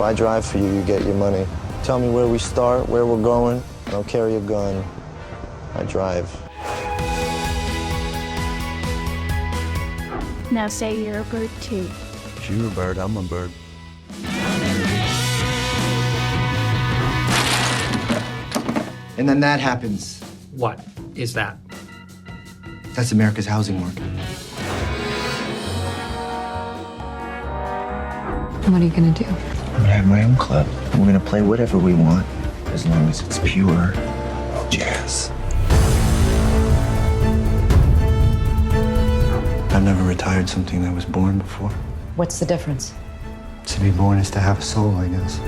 I drive for you, you get your money. Tell me where we start, where we're going. I don't carry a gun. I drive. Now say you're a bird too. If you're a bird, I'm a bird. And then that happens. What is that? That's America's housing market. What are you gonna do? I'm gonna have my own club. And we're gonna play whatever we want, as long as it's pure jazz. I've never retired something that was born before. What's the difference? To be born is to have a soul, I guess.